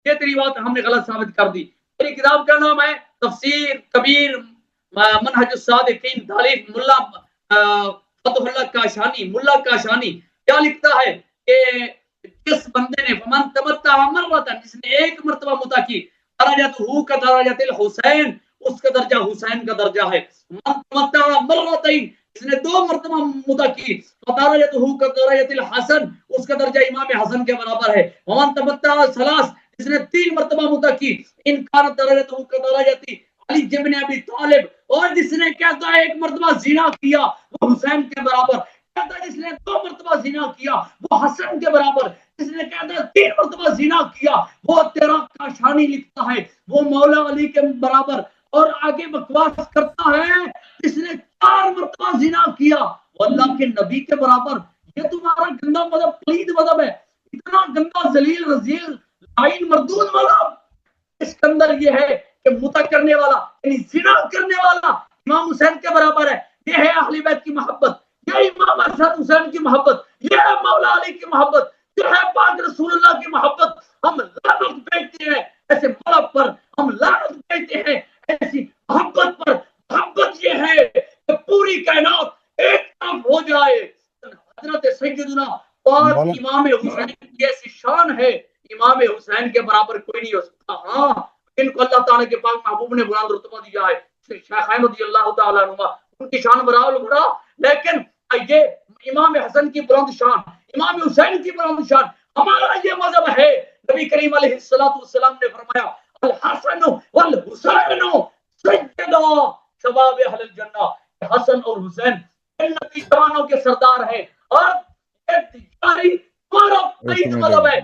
یہ تیری بات ہم نے غلط ثابت کر دی. میری کتاب کا نام ہے تفسیر کبیر منہج الصادقین، تالیف ملا فتح اللہ کاشانی. ملا کاشانی کیا لکھتا ہے کہ جس بندے نے فمن تمتع مرتن، جس نے ایک مرتبہ متع کی، درجت ہو کا درجت الحسین، اس کا درجہ حسین کا درجہ ہے. من تمتع مرتين، جس نے 2 مرتبہ متع کی، درجت ہو کا درجت الحسن، اس کا درجہ امام حسن کے برابر ہے. ومن تمتع ثلاث، جس نے 3 مرتبہ متع کی، ان کان درجت ہو کا درجت علی ابن ابی طالب، اور جس نے کہتا ہے 1 مرتبہ زنا کیا وہ حسین کے برابر، کہتا ہے جس نے 2 مرتبہ زنا کیا وہ حسن کے برابر، جس نے کہتا ہے 3 مرتبہ زنا کیا وہ تیرا کاشانی لکھتا ہے وہ مولا علی کے برابر. اور آگے بکواس کرتا ہے جس نے 4 مرتبہ زنا کیا وہ اللہ کے نبی کے برابر. یہ تمہارا گندا مذہب، پلید مذہب ہے، اتنا گندا ذلیل رذیل لعین مردود مذہب. اس کے اندر یہ ہے کہ متع کرنے والا یعنی زنا کرنے والا امام حسین کے برابر ہے. یہ ہے اہل بیت کی محبت، یہ امام حسن حسین کی محبت، یہ ہے مولا علی کی محبت، یہ ہے پاک رسول اللہ کی محبت. ہم لعنت بھیجتے ہیں ایسے مذہب پر، ہم لعنت بھیجتے ہیں ایسی محبت پر. محبت یہ ہے کہ پوری کائنات ایک طرف ہو جائے. حضرت سیدنا پاک امام حسین کی ایسی شان ہے، امام حسین کے برابر کوئی نہیں ہو سکتا. ہاں ان کو اللہ تعالیٰ کے پاک محبوب نے بلند رتبہ دیا ہے، شیخین رضی اللہ تعالیٰ عنہما، ان کی شان برابر بڑا. لیکن یہ امام حسن کی بلند شان، امام حسین کی بلند شان، ہمارا یہ مذہب ہے. نبی کریم علیہ السلام نے فرمایا الحسن والحسین سیدا شباب اہل الجنہ، حسن اور حسین جنتی جوانوں کے سردار ہیں. اور یہ تمہارا مذہب ہے.